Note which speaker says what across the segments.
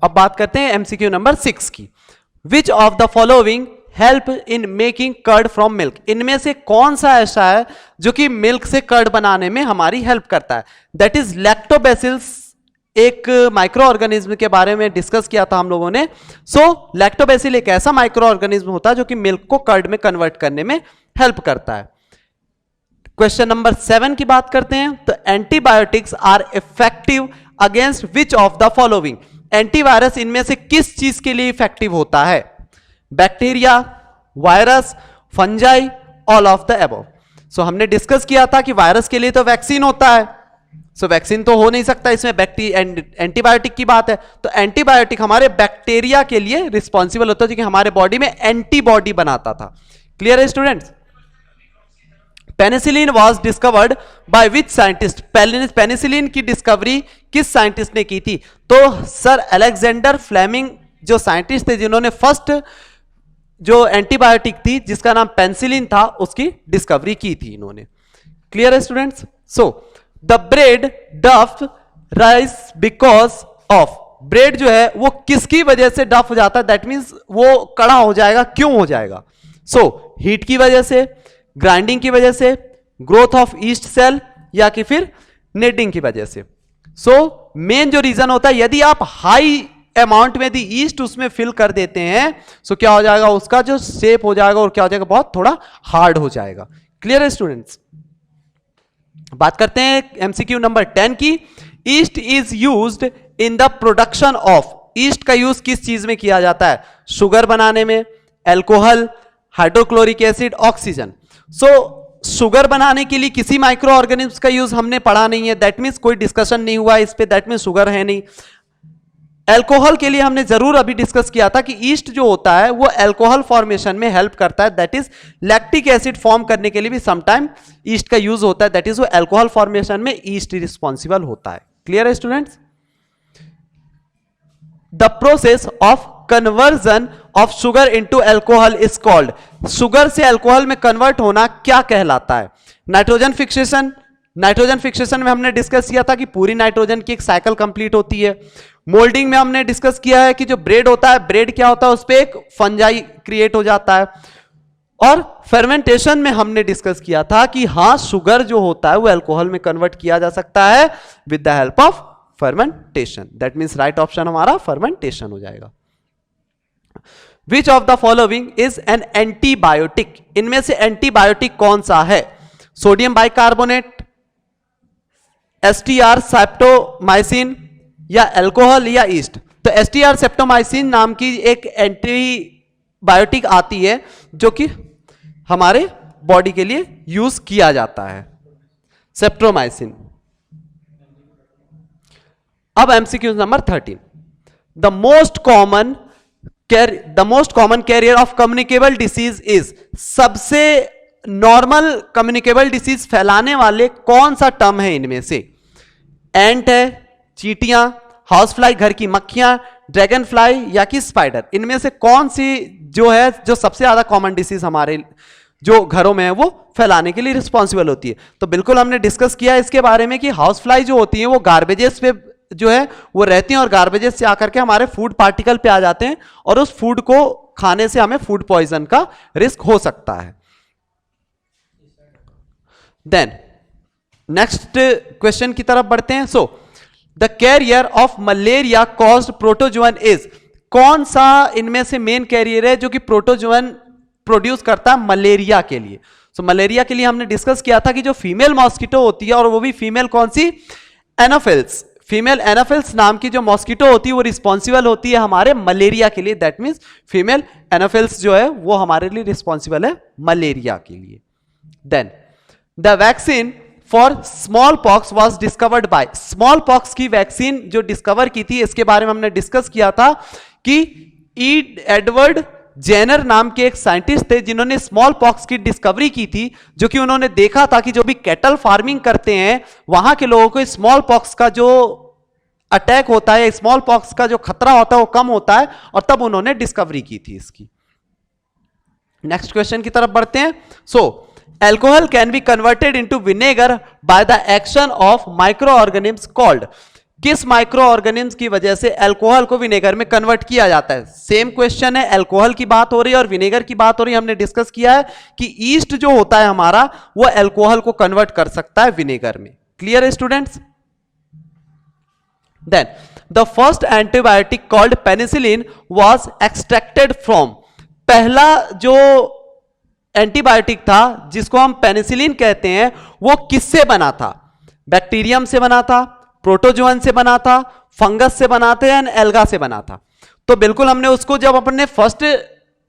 Speaker 1: अब बात करते हैं एमसीक्यू नंबर 6 की। Which of the following help in making curd from milk? इनमें से कौन सा ऐसा है जो कि मिल्क से कर्ड बनाने में हमारी हेल्प करता है? दैट इज लैक्टोबैसिल्स, एक माइक्रो ऑर्गेनिज्म के बारे में डिस्कस किया था हम लोगों ने। लैक्टोबैसिल एक ऐसा माइक्रो ऑर्गेनिज्म होता है जो कि मिल्क को कर्ड में कन्वर्ट करने में हेल्प करता है। क्वेश्चन नंबर 7 की बात करते हैं। तो antibiotics are effective against which of the following? Antivirus इनमें से किस चीज के लिए इफेक्टिव होता है? Bacteria, virus, fungi, all of the above. हमने डिस्कस किया था कि वायरस के लिए तो वैक्सीन होता है, वैक्सीन तो हो नहीं सकता, इसमें एंटीबायोटिक की बात है। तो एंटीबायोटिक हमारे बैक्टीरिया के लिए रिस्पॉन्सिबल होता है जो कि हमारे बॉडी में एंटीबॉडी बनाता था। क्लियर है students? Penicillin was discovered by which scientist? Penicillin की डिस्कवरी किस साइंटिस्ट ने की थी? तो सर अलेक्जेंडर फ्लेमिंग जो साइंटिस्ट थे जिन्होंने फर्स्ट जो एंटीबायोटिक थी जिसका नाम पेनिसिलिन था उसकी डिस्कवरी की थी इन्होंने। क्लियर है स्टूडेंट्स? द ब्रेड डफ राइस बिकॉज ऑफ, ब्रेड जो है वो किसकी वजह से डफ हो जाता है? दैट मीन्स वो कड़ा हो जाएगा, क्यों हो जाएगा? हीट की वजह से, ग्राइंडिंग की वजह से, ग्रोथ ऑफ ईस्ट सेल, या कि फिर नेटिंग की वजह से। मेन जो रीजन होता है, यदि आप हाई अमाउंट में दी ईस्ट उसमें फिल कर देते हैं क्या हो जाएगा? उसका जो शेप हो जाएगा और क्या हो जाएगा? बहुत थोड़ा हार्ड हो जाएगा। क्लियर है स्टूडेंट्स? बात करते हैं एमसीक्यू नंबर 10 की। East is used in the production of, east का यूज किस चीज में किया जाता है? शुगर बनाने में, alcohol, hydrochloric acid, oxygen. Sugar बनाने के लिए किसी माइक्रो ऑर्गेनिज्म का यूज हमने पढ़ा नहीं है, दैट मीन्स कोई डिस्कशन नहीं हुआ इस पे, दैट मीन्स शुगर है नहीं। अल्कोहल के लिए हमने जरूर अभी डिस्कस किया था कि ईस्ट जो होता है वो अल्कोहल फॉर्मेशन में हेल्प करता है, that is lactic acid form करने के लिए भी समटाइम ईस्ट का यूज होता है, दैट इज वो अल्कोहल फॉर्मेशन में ईस्ट रिस्पॉन्सिबल होता है। क्लियर है students? The process of conversion of sugar into alcohol is called, sugar से अल्कोहल में कन्वर्ट होना क्या कहलाता है? Nitrogen fixation. नाइट्रोजन फिक्सेशन में हमने डिस्कस किया था कि पूरी नाइट्रोजन की एक साइकिल कंप्लीट होती है। मोल्डिंग में हमने डिस्कस किया है कि जो ब्रेड होता है, ब्रेड क्या होता है? उस पर एक फंजाई क्रिएट हो जाता है। और फर्मेंटेशन में हमने डिस्कस किया था कि हां, शुगर जो होता है वो अल्कोहल में कन्वर्ट किया जा सकता है with the help of fermentation. That means right option हमारा फर्मेंटेशन हो जाएगा। विच of the following is an antibiotic? इनमें से एंटीबायोटिक कौन सा है? सोडियम बाइकार्बोनेट, एसटीआर सेप्टोमाइसिन, या अल्कोहल, या ईस्ट? तो एसटीआर सेप्टोमाइसिन नाम की एक एंटीबायोटिक आती है जो कि हमारे बॉडी के लिए यूज किया जाता है, सेप्टोमाइसिन। अब MCQ number 13। The most common carrier of communicable disease is, सबसे नॉर्मल कम्युनिकेबल डिसीज फैलाने वाले कौन सा टर्म है इनमें से? एंट है, चींटियां, हाउस फ्लाई घर की मक्खियां, ड्रैगन फ्लाई, या कि स्पाइडर? इनमें से कौन सी जो है जो सबसे ज्यादा कॉमन डिसीज हमारे जो घरों में है वो फैलाने के लिए रिस्पॉन्सिबल होती है? तो बिल्कुल हमने डिस्कस किया इसके बारे में कि हाउस फ्लाई जो होती है वो गार्बेजेस पे जो है वो रहती हैं और गार्बेजेस से आकर के हमारे फूड पार्टिकल पे आ जाते हैं और उस फूड को खाने से हमें फूड पॉइजन का रिस्क हो सकता है। देन नेक्स्ट क्वेश्चन की तरफ बढ़ते हैं। The carrier of malaria caused protozoan is, कौन सा इनमें से मेन कैरियर है जो कि प्रोटोजोअन प्रोड्यूस करता है मलेरिया के लिए? मलेरिया के लिए हमने डिस्कस किया था कि जो फीमेल मॉस्किटो होती है, और वो भी फीमेल कौन सी? एनोफिल्स। फीमेल एनोफिल्स नाम की जो मॉस्किटो होती है वो रिस्पॉन्सिबल होती है हमारे मलेरिया के लिए, दैट मीन्स फीमेल एनोफिल्स जो है वो हमारे लिए रिस्पॉन्सिबल है मलेरिया के लिए। Then the vaccine for smallpox was discovered by, smallpox की वैक्सीन जो डिस्कवर की थी इसके बारे में हमने डिस्कस किया था कि एडवर्ड जेनर नाम के एक साइंटिस्ट थे जिन्होंने स्मॉल पॉक्स की डिस्कवरी की थी, जो कि उन्होंने देखा था कि जो भी कैटल फार्मिंग करते हैं वहां के लोगों को स्मॉल पॉक्स का जो अटैक होता है, स्मॉल पॉक्स का जो खतरा होता है वो कम होता है, और तब उन्होंने डिस्कवरी की थी इसकी। नेक्स्ट क्वेश्चन की तरफ बढ़ते हैं। Alcohol can be converted into vinegar by the action of micro organism called, किस माइक्रो ऑर्गेनिज्म की वजह से अल्कोहल को विनेगर में कन्वर्ट किया जाता है? सेम क्वेश्चन है, अल्कोहल की बात हो रही है और विनेगर की बात हो रही है। हमने डिस्कस किया है कि ईस्ट जो होता है हमारा वो अल्कोहल को कन्वर्ट कर सकता है विनेगर में। क्लियर है students? Then the first antibiotic called penicillin was extracted from, पहला जो एंटीबायोटिक था जिसको हम पेनिसिलिन कहते हैं वो किससे बना था? बैक्टीरियम से बना था, प्रोटोजोअन से बना था, फंगस से बना था या एल्गा से बना था? तो बिल्कुल हमने उसको जब अपने फर्स्ट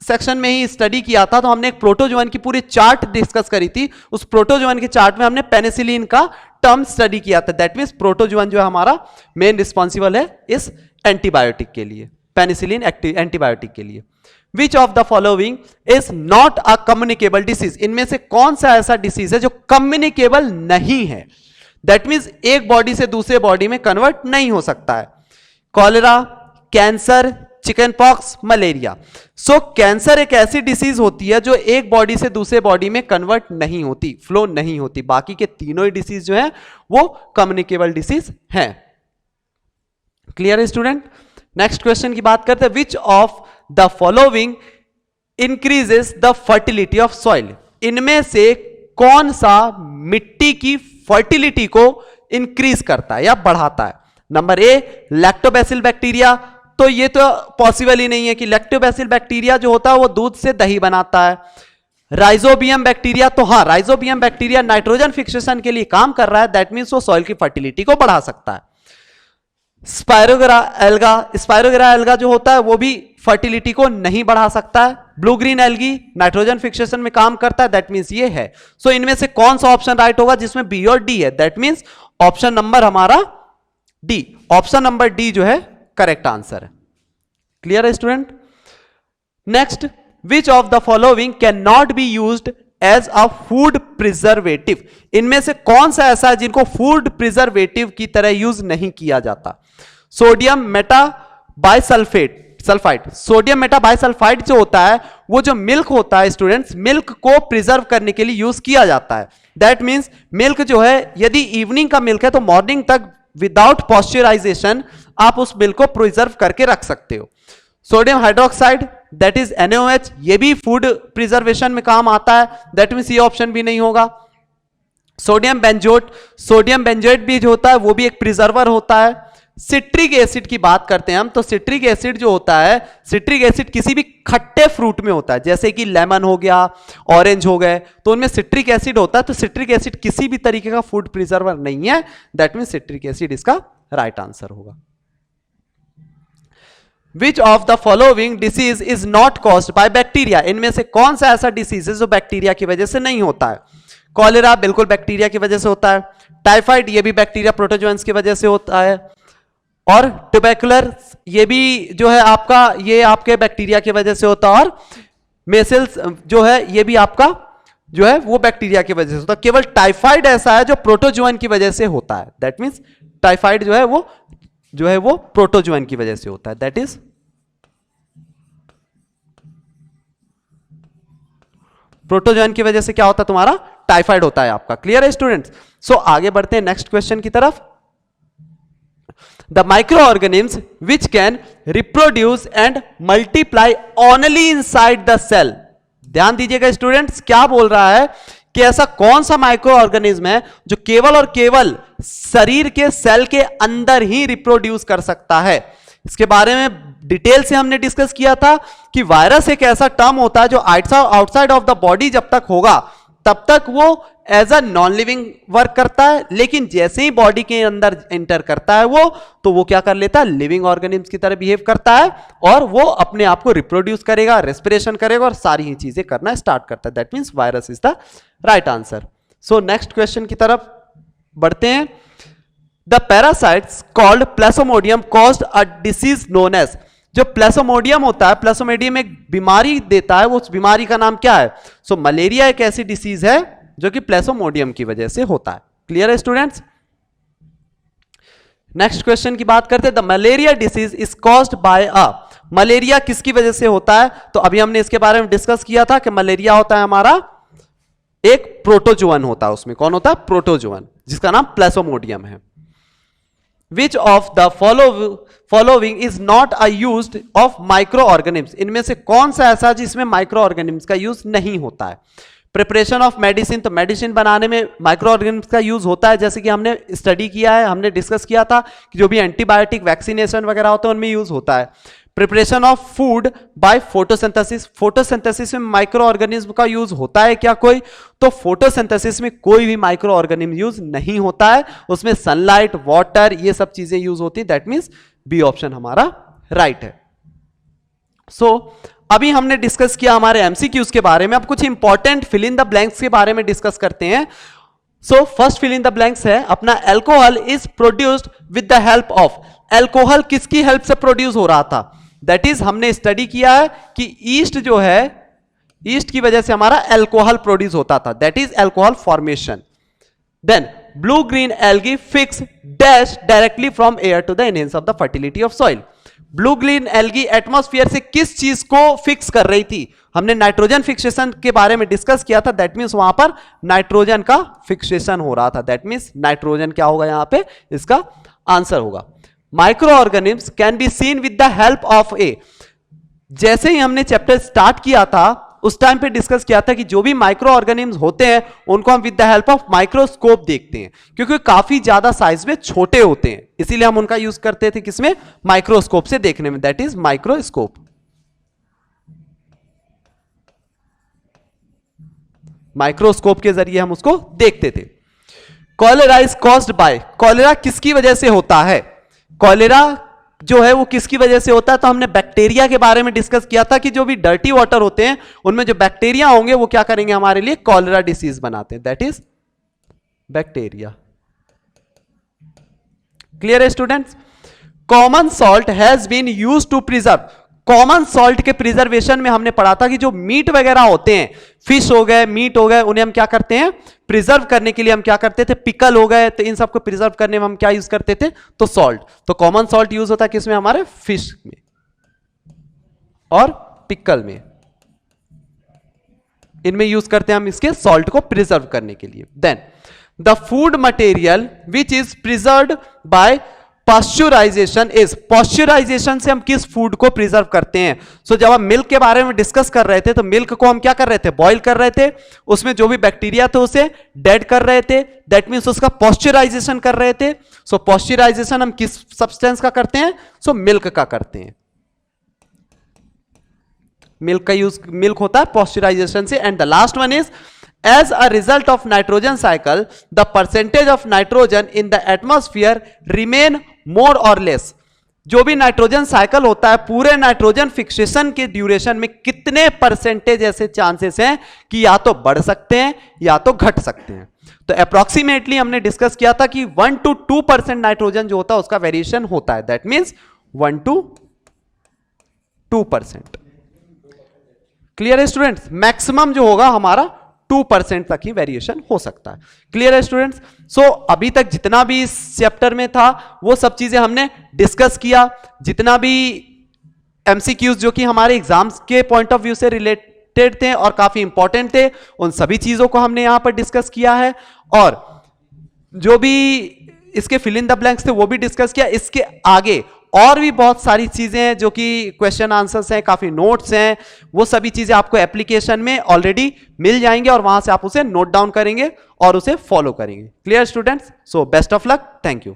Speaker 1: सेक्शन में ही स्टडी किया था तो हमने एक प्रोटोजोअन की पूरी चार्ट डिस्कस करी थी। उस प्रोटोजोअन के चार्ट में हमने पेनिसिलिन का टर्म स्टडी किया था। दैट मींस प्रोटोजोअन जो है हमारा मेन रिस्पॉन्सिबल है इस एंटीबायोटिक के लिए, पेनिसिलिन एंटीबायोटिक के लिए। विच of the following is not a communicable disease, इनमें से कौन सा ऐसा डिसीज है जो कम्युनिकेबल नहीं है? दैट मींस एक बॉडी से दूसरे बॉडी में कन्वर्ट नहीं हो सकता है। Cholera, cancer, chickenpox, malaria. So cancer एक ऐसी डिसीज होती है जो एक बॉडी से दूसरे बॉडी में कन्वर्ट नहीं होती, फ्लो नहीं होती। बाकी के तीनों ही डिसीज जो है वो कम्युनिकेबल डिसीज है। क्लियर है स्टूडेंट? नेक्स्ट क्वेश्चन की बात करते हैं। विच of the following increases the fertility of soil, इनमें से कौन सा मिट्टी की फर्टिलिटी को इंक्रीज करता है या बढ़ाता है? नंबर ए लैक्टोबैसिल बैक्टीरिया, तो ये तो पॉसिबल ही नहीं है कि लैक्टोबैसिल बैक्टीरिया जो होता है वो दूध से दही बनाता है। राइजोबियम बैक्टीरिया, तो हाँ राइजोबियम बैक्टीरिया नाइट्रोजन फिक्सेशन के लिए काम कर रहा है, दैट मींस वो सॉइल की फर्टिलिटी को बढ़ा सकता है। स्पायरोगेरा एल्गा जो होता है वो भी फर्टिलिटी को नहीं बढ़ा सकता है। Blue green algae nitrogen fixation में काम करता है, दैट मींस ये है। सो इनमें से कौन सा ऑप्शन राइट होगा जिसमें बी और डी है? दैट मींस ऑप्शन नंबर हमारा डी, ऑप्शन नंबर डी जो है करेक्ट आंसर है। क्लियर है student? Next, which of the following can not be used as a food preservative, इनमें से कौन सा ऐसा है जिनको फूड प्रिजर्वेटिव की तरह यूज नहीं किया जाता? Sodium Meta bisulphate sulphide, sodium Meta bisulphide जो होता है वो जो मिल्क होता है स्टूडेंट्स, मिल्क को प्रिजर्व करने के लिए यूज किया जाता है। दैट मींस मिल्क जो है यदि इवनिंग का मिल्क है तो मॉर्निंग तक विदाउट पॉस्चराइजेशन आप उस मिल्क को प्रिजर्व करके रख सकते हो। Sodium hydroxide that is NaOH, ये भी फूड प्रिजर्वेशन में काम आता है, दैट मींस ये ऑप्शन भी नहीं होगा। सोडियम बेंजोएट भी जो होता है वो भी एक प्रिजर्वर होता है। सिट्रिक एसिड की बात करते हैं हम, तो सिट्रिक एसिड जो होता है, सिट्रिक एसिड किसी भी खट्टे फ्रूट में होता है, जैसे कि लेमन हो गया, ऑरेंज हो गए, तो उनमें सिट्रिक एसिड होता है। तो सिट्रिक एसिड किसी भी तरीके का फूड प्रिजर्वर नहीं है, दैट मींस सिट्रिक एसिड इसका राइट आंसर होगा। विच of the following disease is not caused by bacteria, इनमें से कौन सा ऐसा डिसीज है जो बैक्टीरिया की वजह से नहीं होता है? कॉलेरा बिल्कुल बैक्टीरिया की वजह से होता है। टाइफाइड ये भी बैक्टीरिया प्रोटोजोअन्स की वजह से होता है। और ट्यूबरकुलर ये भी जो है आपका, ये आपके बैक्टीरिया की वजह से होता है। और मेसल्स जो है ये भी आपका जो है वो बैक्टीरिया की वजह से होता है। केवल टाइफाइड ऐसा है जो प्रोटोजोअन की वजह से होता है, दैट मींस टाइफाइड जो है वो प्रोटोजोअन की वजह से होता है, दैट इज प्रोटोजोअन की वजह से क्या होता है तुम्हारा? टाइफाइड होता है आपका। क्लियर है स्टूडेंट्स? सो आगे बढ़ते हैं नेक्स्ट क्वेश्चन की तरफ। The microorganisms which can reproduce and multiply only inside the cell, ध्यान दीजिएगा स्टूडेंट्स, क्या बोल रहा है कि ऐसा कौन सा माइक्रो ऑर्गेनिज्म है जो केवल और केवल शरीर के सेल के अंदर ही रिप्रोड्यूस कर सकता है? इसके बारे में डिटेल से हमने डिस्कस किया था कि वायरस एक ऐसा टर्म होता है जो आउटसाइड ऑफ द बॉडी जब तक होगा तब तक वो as a non living work करता है, लेकिन जैसे ही बॉडी के अंदर एंटर करता है वो क्या कर लेता है? लिविंग ऑर्गेनिज्म की तरह बिहेव करता है और वो अपने आप को रिप्रोड्यूस करेगा, रेस्पिरेशन करेगा और सारी ही चीजें करना स्टार्ट करता है। That means virus is the right answer. So next question की तरफ बढ़ते हैं। The parasites called plasmodium caused a disease known as, जो प्लाज्मोडियम होता है, प्लाज्मोडियम एक बीमारी देता है, वो उस बीमारी का नाम क्या है? सो मलेरिया एक ऐसी डिसीज है जो कि प्लाज्मोडियम की वजह से होता है। क्लियर है स्टूडेंट्स? नेक्स्ट क्वेश्चन की बात करते हैं। The malaria disease is caused by a, malaria किसकी वजह से होता है? तो अभी हमने इसके बारे में डिस्कस किया था कि मलेरिया होता है हमारा एक प्रोटोजोअन होता है, उसमें कौन होता है? प्रोटोजोअन, जिसका नाम प्लाज्मोडियम है। विच of the following is not a used of micro organisms, इनमें से कौन सा ऐसा जिसमें माइक्रो ऑर्गेनिम्स का यूज नहीं होता है। प्रिपरेशन ऑफ मेडिसिन, तो मेडिसिन बनाने में माइक्रो ऑर्गेनिम्स का यूज होता है, जैसे कि हमने स्टडी किया है, हमने डिस्कस किया था कि जो भी एंटीबायोटिक वैक्सीनेशन वगैरह होता है उनमें यूज होता है। Preparation of food by photosynthesis, photosynthesis में माइक्रो ऑर्गेनिज्म का यूज होता है क्या कोई? तो फोटोसिंथेसिस में कोई भी माइक्रो ऑर्गेनिज्म यूज नहीं होता है, उसमें सनलाइट, वाटर, ये सब चीजें यूज होती है। दैट मींस बी ऑप्शन हमारा राइट है। सो अभी हमने डिस्कस किया हमारे एमसीक्यूज के बारे में, अब कुछ important fill in the blanks के बारे में डिस्कस करते हैं। So first fill in the blanks है अपना, alcohol is produced with the help of, alcohol किसकी हेल्प से प्रोड्यूस हो रहा था? दैट इज हमने स्टडी किया है कि ईस्ट जो है, ईस्ट की वजह से हमारा एल्कोहल प्रोड्यूस होता था, that is alcohol formation. Then blue green algae fix dash directly from air to the enhance of the fertility of soil. Blue green algae atmosphere से किस चीज को फिक्स कर रही थी? हमने नाइट्रोजन फिक्सेशन के बारे में डिस्कस किया था, दैट मींस वहां पर नाइट्रोजन का फिक्सेशन हो रहा था, दैट मींस नाइट्रोजन क्या होगा यहां पे, इसका आंसर होगा। Microorganisms can be seen with the help of a, जैसे ही हमने चैप्टर स्टार्ट किया था उस टाइम पे डिस्कस किया था कि जो भी माइक्रो ऑर्गेनिम्स होते हैं उनको हम with the help of microscope देखते हैं, क्योंकि काफी ज्यादा साइज में छोटे होते हैं, इसीलिए हम उनका यूज करते थे किसमें? माइक्रोस्कोप से देखने में, दैट इज माइक्रोस्कोप। माइक्रोस्कोप के जरिए हम उसको देखते थे। Cholera is caused by, cholera किसकी वजह से होता है? कॉलेरा जो है वो किसकी वजह से होता है? तो हमने बैक्टीरिया के बारे में डिस्कस किया था कि जो भी डर्टी वाटर होते हैं उनमें जो बैक्टीरिया होंगे वो क्या करेंगे, हमारे लिए कॉलेरा डिसीज बनाते हैं, दैट इज बैक्टीरिया। क्लियर है students? Common salt has been used to preserve, common salt के प्रिजर्वेशन में हमने पढ़ा था कि जो मीट वगैरह होते हैं, फिश हो गए, मीट हो गए, उन्हें हम क्या करते हैं? प्रिजर्व करने के लिए हम क्या करते थे? पिकल हो गए, तो इन सबको प्रिजर्व करने में हम क्या यूज करते थे? तो सॉल्ट। तो कॉमन सॉल्ट यूज होता है किसमें? हमारे फिश में और पिकल में, इनमें यूज करते हैं हम इसके सॉल्ट को प्रिजर्व करने के लिए। Then the food material which is preserved by pasteurization is, pasteurization से हम किस फूड को प्रिजर्व करते हैं? सो जब हम मिल्क के बारे में डिस्कस कर रहे थे तो मिल्क को हम क्या कर रहे थे? बॉईल कर रहे थे, उसमें जो भी बैक्टीरिया थे उसे डेड कर रहे थे, दैट मींस उसका पॉस्चराइजेशन कर रहे थे। सो पॉस्चराइजेशन हम किस सब्सटेंस का करते हैं? सो मिल्क का करते हैं, मिल्क का यूज, मिल्क होता है पॉस्चराइजेशन से। And the last one is as a result of nitrogen cycle the percentage of nitrogen in the atmosphere remain more or less, जो भी नाइट्रोजन साइकिल होता है पूरे नाइट्रोजन फिक्सेशन के ड्यूरेशन में कितने परसेंटेज ऐसे चांसेस हैं कि या तो बढ़ सकते हैं या तो घट सकते हैं? तो अप्रोक्सीमेटली हमने डिस्कस किया था कि 1 to 2% नाइट्रोजन जो होता है उसका वेरिएशन होता है, दैट मींस 1 to 2%। क्लियर है स्टूडेंट्स? मैक्सिमम जो होगा हमारा 2% तक ही वेरिएशन हो सकता है। क्लियर है स्टूडेंट्स? सो अभी तक जितना भी इस चैप्टर में था वो सब चीजें हमने डिस्कस किया, जितना भी एमसीक्यूज जो कि हमारे एग्जाम्स के पॉइंट ऑफ व्यू से रिलेटेड थे और काफी इंपॉर्टेंट थे, उन सभी चीजों को हमने यहां पर डिस्कस किया है, और जो भी इसके फिल इन द ब्लैंक्स थे वो भी डिस्कस किया। इसके आगे और भी बहुत सारी चीजें हैं जो कि क्वेश्चन आंसर्स हैं, काफी नोट्स हैं, वो सभी चीजें आपको एप्लीकेशन में ऑलरेडी मिल जाएंगे और वहां से आप उसे नोट डाउन करेंगे और उसे फॉलो करेंगे। Clear students? So best of luck, thank you.